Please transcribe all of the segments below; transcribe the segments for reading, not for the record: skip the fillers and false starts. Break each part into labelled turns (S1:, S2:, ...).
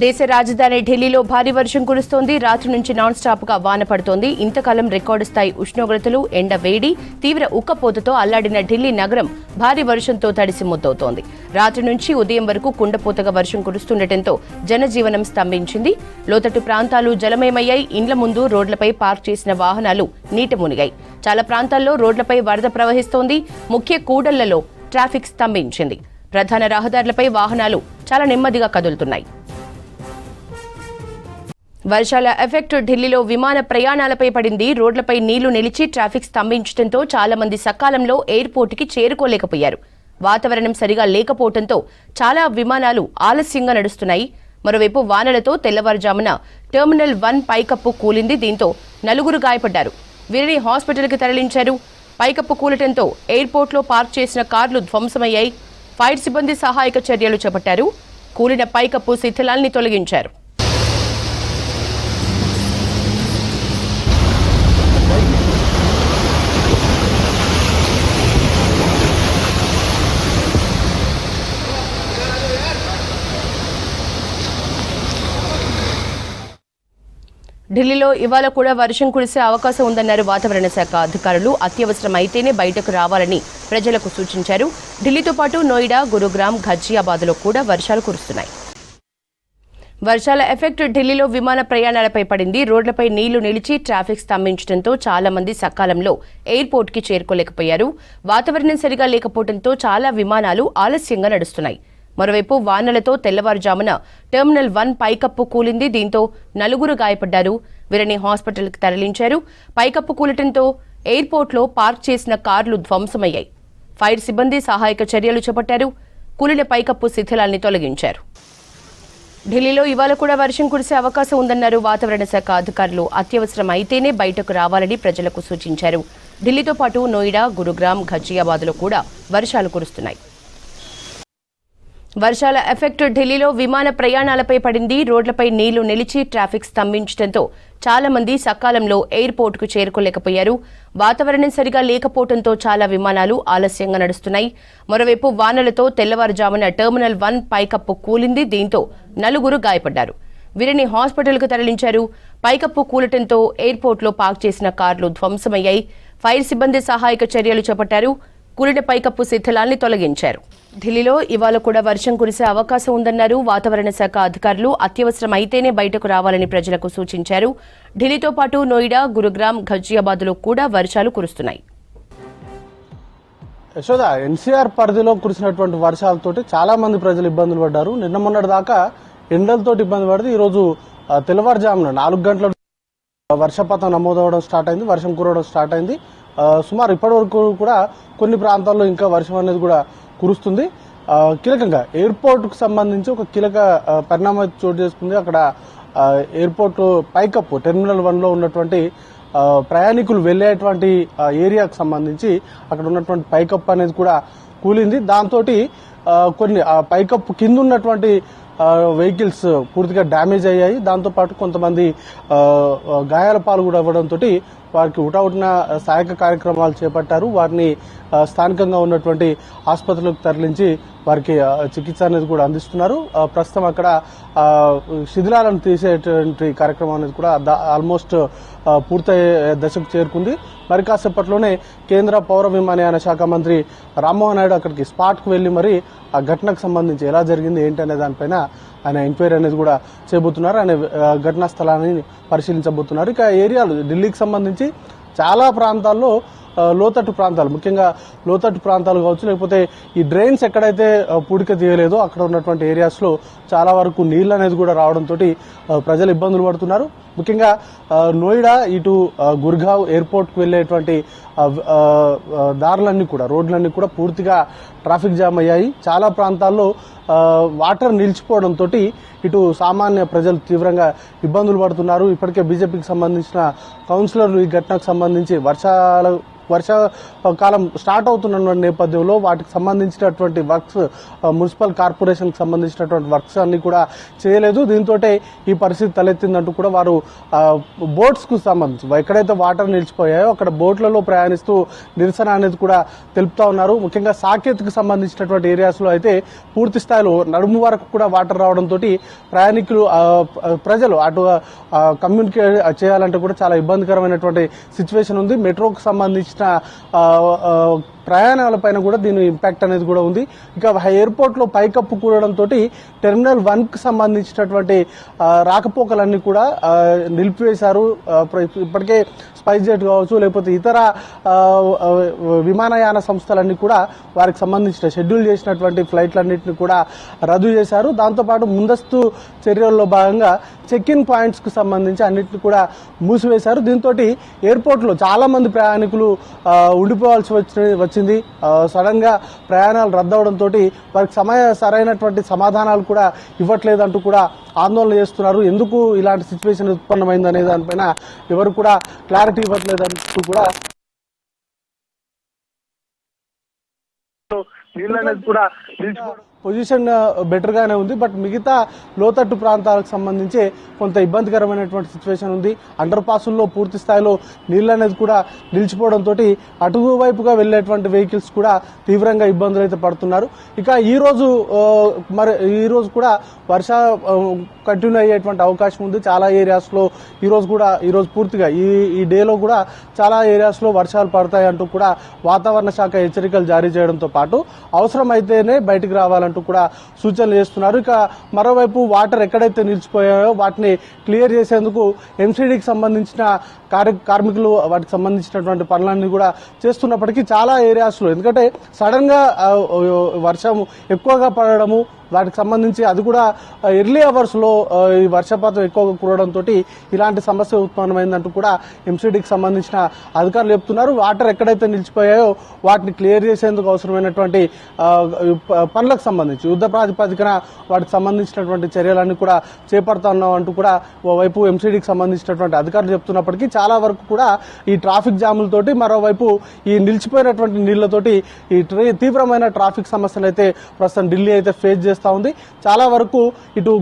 S1: దేశ రాజధాని ఢిల్లీలో భారీ వర్షం కురుస్తోంది. రాత్రి నుంచి నాన్ స్టాప్ గా వాన పడుతోంది. ఇంతకాలం రికార్డు స్థాయి ఉష్ణోగ్రతలు, ఎండ వేడి, తీవ్ర ఉక్కపోతతో అల్లాడిన ఢిల్లీ నగరం భారీ వర్షంతో తడిసి ముద్దవుతోంది. రాత్రి నుంచి ఉదయం వరకు కుండపోతగా వర్షం కురుస్తుండటంతో జనజీవనం స్తంభించింది. లోతట్టు ప్రాంతాలు జలమయమయ్యాయి. ఇండ్ల ముందు రోడ్లపై పార్క్ చేసిన వాహనాలు నీట మునిగాయి. చాలా ప్రాంతాల్లో రోడ్లపై వరద ప్రవహిస్తోంది. ముఖ్య కూడళ్లలో ట్రాఫిక్ స్తంభించింది. ప్రధాన రహదారులపై వాహనాలు చాలా నెమ్మదిగా కదులుతున్నాయి. వర్షాల ఎఫెక్ట్ ఢిల్లీలో విమాన ప్రయాణాలపై పడింది. రోడ్లపై నీళ్లు నిలిచి ట్రాఫిక్ స్తంభించడంతో చాలా మంది సకాలంలో ఎయిర్పోర్టుకి చేరుకోలేకపోయారు. వాతావరణం సరిగా లేకపోవడంతో చాలా విమానాలు ఆలస్యంగా నడుస్తున్నాయి. మరోవైపు వానలతో తెల్లవారుజామున టెర్మినల్ 1 పైకప్పు కూలింది. దీంతో 4 గాయపడ్డారు. వీరిని హాస్పిటల్కి తరలించారు. పైకప్పు కూలటంతో ఎయిర్పోర్ట్లో పార్క్ చేసిన కార్లు ధ్వంసమయ్యాయి. ఫైర్ సిబ్బంది సహాయక చర్యలు చేపట్టారు. కూలిన పైకప్పు శిథిలాల్ని తొలగించారు. ఢిల్లీలో ఇవాళ కూడా వర్షం కురిసే అవకాశం ఉందన్నారు వాతావరణ శాఖ అధికారులు. అత్యవసరం అయితేనే బయటకు రావాలని ప్రజలకు సూచించారు. ఢిల్లీతో పాటు నోయిడా, గురుగ్రామ్, ఘజియాబాద్లో కూడా వర్షాలు కురుస్తున్నాయి. వర్షాల ఎఫెక్ట్ ఢిల్లీలో విమాన ప్రయాణాలపై పడింది. రోడ్లపై నీళ్లు నిలిచి ట్రాఫిక్ స్తంభించడంతో చాలా మంది సకాలంలో ఎయిర్పోర్ట్కి చేరుకోలేకపోయారు. వాతావరణం సరిగా లేకపోవడంతో చాలా విమానాలు ఆలస్యంగా నడుస్తున్నాయి. మరోవైపు వానలతో తెల్లవారుజామున టెర్మినల్ 1 పైకప్పు కూలింది. దీంతో 4 గాయపడ్డారు. వీరిని హాస్పిటల్కి తరలించారు. పైకప్పు కూలటంతో ఎయిర్పోర్ట్లో పార్క్ చేసిన కార్లు ధ్వంసమయ్యాయి. ఫైర్ సిబ్బంది సహాయక చర్యలు చేపట్టారు. కూలిన పైకప్పు శిథిలాల్ని తొలగించారు. ఢిల్లీలో ఇవాళ కూడా వర్షం కురిసే అవకాశం ఉందన్నారు వాతావరణ శాఖ అధికారులు. అత్యవసరం అయితేనే బయటకు రావాలని ప్రజలకు సూచించారు. ఢిల్లీతో పాటు నోయిడా, గురుగ్రామ్, ఘజియాబాద్లో కూడా వర్షాలు కురుస్తున్నాయి. వర్షాల ఎఫెక్ట్ ఢిల్లీలో విమాన ప్రయాణాలపై పడింది. రోడ్లపై నీళ్లు నిలిచి ట్రాఫిక్ స్తంభించడంతో చాలా మంది సకాలంలో ఎయిర్పోర్టుకు చేరుకోలేకపోయారు. వాతావరణం సరిగా లేకపోవడంతో చాలా విమానాలు ఆలస్యంగా నడుస్తున్నాయి. మరోవైపు వానలతో తెల్లవారుజామున టెర్మినల్ 1 పైకప్పు కూలింది. దీంతో 4 గాయపడ్డారు. వీరిని హాస్పిటల్కు తరలించారు. పైకప్పు కూలటంతో ఎయిర్పోర్ట్లో పార్క్ చేసిన కార్లు ధ్వంసమయ్యాయి. ఫైర్ సిబ్బంది సహాయక చర్యలు చేపట్టారు. కూలిన పైకప్పు శిథిలాల్ని తొలగించారు. ఢిల్లీలో ఇవాళ కూడా వర్షం కురిసే అవకాశం ఉందన్నారు వాతావరణ శాఖ అధికారులు. అత్యవసరం అయితేనే బయటకు రావాలని ప్రజలకు సూచించారు. ఢిల్లీతో పాటు నోయిడా, గురుగ్రామ్, ఘజియాబాద్లో కూడా వర్షాలు కురుస్తున్నాయి.
S2: యశోద, ఎన్సీఆర్ పరిధిలో కురిసినటువంటి వర్షాలతోటి చాలా మంది ప్రజలు ఇబ్బందులు పడ్డారు. నిన్న మొన్నటి దాకా ఎండలతో ఇబ్బంది పడితే ఈరోజు తెల్లవారుజామున 4 గంటల వర్షపాతం నమోదవడం స్టార్ట్ అయింది. వర్షం కురవడం స్టార్ట్ అయింది. సుమారు ఇప్పటి వరకు కూడా కొన్ని ప్రాంతాల్లో ఇంకా వర్షం అనేది కూడా కురుస్తుంది. కీలకంగా ఎయిర్పోర్ట్కు సంబంధించి ఒక కీలక పరిణామం చోటు చేసుకుంది. అక్కడ ఎయిర్పోర్ట్ పైకప్పు టెర్మినల్ 1లో ఉన్నటువంటి ప్రయాణికులు వెళ్లేటువంటి ఏరియాకు సంబంధించి అక్కడ ఉన్నటువంటి పైకప్పు అనేది కూడా కూలింది. దాంతో కొన్ని పైకప్పు కింద ఉన్నటువంటి వెహికల్స్ పూర్తిగా డ్యామేజ్ అయ్యాయి. దాంతోపాటు కొంతమంది గాయాల పాలు కూడా అవ్వడంతో వారికి ఉటావుటిన సహాయక కార్యక్రమాలు చేపట్టారు. వారిని స్థానికంగా ఉన్నటువంటి ఆసుపత్రులకు తరలించి వారికి చికిత్స అనేది కూడా అందిస్తున్నారు. ప్రస్తుతం అక్కడ శిథిలాలను తీసేటువంటి కార్యక్రమం అనేది కూడా ఆల్మోస్ట్ పూర్తయ్యే దశకు చేరుకుంది. మరి కాసేపట్లోనే కేంద్ర పౌర విమానయాన శాఖ మంత్రి రామ్మోహన్ నాయుడు అక్కడికి స్పాట్కు వెళ్లి మరి ఆ ఘటనకు సంబంధించి ఎలా జరిగింది ఏంటి అనే దానిపైన ఆయన ఎంక్వైరీ అనేది కూడా చేయబోతున్నారు. ఆయన ఘటనా స్థలాన్ని పరిశీలించబోతున్నారు. ఇక ఏరియాలు ఢిల్లీకి సంబంధించి చాలా ప్రాంతాల్లో లోతట్టు ప్రాంతాలు, ముఖ్యంగా లోతట్టు ప్రాంతాలు కావచ్చు, లేకపోతే ఈ డ్రైన్స్ ఎక్కడైతే పూడిక తీయలేదో అక్కడ ఉన్నటువంటి ఏరియాస్లో చాలా వరకు నీళ్ళు అనేది కూడా రావడంతో ప్రజలు ఇబ్బందులు పడుతున్నారు. ముఖ్యంగా నోయిడా ఇటు గుర్గావ్ ఎయిర్పోర్ట్కి వెళ్లేటువంటి దారులన్నీ కూడా, రోడ్లన్నీ కూడా పూర్తిగా ట్రాఫిక్ జామ్ అయ్యాయి. చాలా ప్రాంతాల్లో వాటర్ నిలిచిపోవడంతో ఇటు సామాన్య ప్రజలు తీవ్రంగా ఇబ్బందులు పడుతున్నారు. ఇప్పటికే బీజేపీకి సంబంధించిన కౌన్సిలర్లు ఈ ఘటనకు సంబంధించి వర్షాకాలం స్టార్ట్ అవుతున్న నేపథ్యంలో వాటికి సంబంధించినటువంటి వర్క్స్, మున్సిపల్ కార్పొరేషన్కి సంబంధించినటువంటి వర్క్స్ అన్ని కూడా చేయలేదు. దీంతో ఈ పరిస్థితి తలెత్తిందంటూ కూడా వారు బోట్స్కు సంబంధించి ఎక్కడైతే వాటర్ నిలిచిపోయాయో అక్కడ బోట్లలో ప్రయాణిస్తూ నిరసన అనేది కూడా తెలుపుతా ఉన్నారు. ముఖ్యంగా సాకేత్కు సంబంధించినటువంటి ఏరియాస్ లో అయితే పూర్తి స్థాయిలో నడుము వరకు కూడా వాటర్ రావడంతో ప్రయాణికులు ప్రజలు అటు కమ్యూనికేట్ చేయాలంటే కూడా చాలా ఇబ్బందికరమైనటువంటి సిచ్యువేషన్ ఉంది. మెట్రోకు సంబంధించిన ప్రయాణాలపైన కూడా దీని ఇంపాక్ట్ అనేది కూడా ఉంది. ఇక ఎయిర్పోర్ట్ లో పైకప్పు కూడడంతో టెర్మినల్ 1 కు సంబంధించినటువంటి రాకపోకలన్నీ కూడా నిలిపివేశారు. ఇప్పటికే స్పైస్ జెట్ కావచ్చు, లేకపోతే ఇతర విమానయాన సంస్థలన్నీ కూడా వారికి సంబంధించిన షెడ్యూల్ చేసినటువంటి ఫ్లైట్లన్నింటినీ కూడా రద్దు చేశారు. దాంతోపాటు ముందస్తు చర్యల్లో భాగంగా చెక్ ఇన్ పాయింట్స్ కు సంబంధించి అన్నింటినీ కూడా మూసివేశారు. దీంతో ఎయిర్పోర్ట్ లో చాలా మంది ప్రయాణికులు ఉండిపోవాల్సి వచ్చింది. సడన్ గా ప్రయాణాలు రద్దవడంతో వారికి సరైనటువంటి సమాధానాలు కూడా ఇవ్వట్లేదంటూ కూడా ఆందోళన చేస్తున్నారు. ఎందుకు ఇలాంటి సిచ్యువేషన్ ఉత్పన్నమైంది అనే దానిపైన ఎవరు కూడా క్లారిటీ ఇవ్వట్లేదంటూ కూడా నీళ్ళనేది కూడా పొజిషన్ బెటర్ గానే ఉంది. బట్ మిగతా లోతట్టు ప్రాంతాలకు సంబంధించి కొంత ఇబ్బందికరమైనటువంటి సిచ్యువేషన్ ఉంది. అండర్ పాసుల్లో పూర్తి స్థాయిలో నీళ్ళు అనేది కూడా నిలిచిపోవడంతో అటు వైపుగా వెళ్లేటువంటి వెహికల్స్ కూడా తీవ్రంగా ఇబ్బందులు అయితే పడుతున్నారు. ఇక ఈ రోజు కూడా వర్ష కంటిన్యూ అయ్యేటువంటి అవకాశం ఉంది. చాలా ఏరియాస్ లో ఈ రోజు పూర్తిగా ఈ డేలో కూడా చాలా ఏరియాస్ లో వర్షాలు పడతాయి అంటూ కూడా వాతావరణ శాఖ హెచ్చరికలు జారీ చేయడంతో పాటు అవసరం అయితేనే బయటకు రావాలంటూ కూడా సూచనలు చేస్తున్నారు. ఇక మరోవైపు వాటర్ ఎక్కడైతే నిలిచిపోయాయో వాటిని క్లియర్ చేసేందుకు ఎంసీడీకి సంబంధించిన కార్మికులు వాటికి సంబంధించినటువంటి పనులన్నీ కూడా చేస్తున్నప్పటికీ చాలా ఏరియాస్ లో ఎందుకంటే సడన్ గా వర్షం ఎక్కువగా పడడము, వాటికి సంబంధించి అది కూడా ఎర్లీ అవర్స్ లో ఈ వర్షపాతం ఎక్కువగా కురవడంతో ఇలాంటి సమస్య ఉత్పన్నమైందంటూ కూడా ఎంసీడీకి సంబంధించిన అధికారులు చెప్తున్నారు. వాటర్ ఎక్కడైతే నిలిచిపోయాయో వాటిని క్లియర్ చేసేందుకు అవసరమైనటువంటి పనులకు సంబంధించి యుద్ధ ప్రాతిపదికన వాటికి సంబంధించినటువంటి చర్యలన్నీ కూడా చేపడుతున్నాం అంటూ కూడా ఓవైపు ఎంసీడీకి సంబంధించినటువంటి అధికారులు చెప్తున్నప్పటికీ చాలా వరకు కూడా ఈ ట్రాఫిక్ జాములతోటి, మరోవైపు ఈ నిలిచిపోయినటువంటి నీళ్లతోటి ఈ తీవ్రమైన ట్రాఫిక్ సమస్యలు అయితే ప్రస్తుతం ఢిల్లీ అయితే ఫేస్ చేస్తా ఉంది. చాలా వరకు ఇటు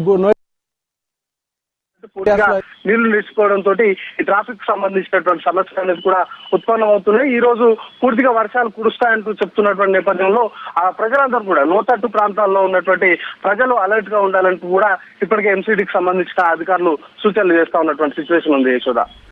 S2: నీళ్లు నిలిచిపోవడంతో ఈ ట్రాఫిక్ సంబంధించినటువంటి సమస్యలు అనేది కూడా ఉత్పన్నం అవుతున్నాయి. ఈ రోజు పూర్తిగా వర్షాలు కురుస్తాయంటూ చెప్తున్నటువంటి నేపథ్యంలో ఆ ప్రజలందరూ కూడా లోతట్టు ప్రాంతాల్లో ఉన్నటువంటి ప్రజలు అలర్ట్ గా ఉండాలంటూ కూడా ఇప్పటికే ఎంసీడీకి సంబంధించిన అధికారులు సూచనలు చేస్తా ఉన్నటువంటి సిచ్యువేషన్ ఉంది. యశోద.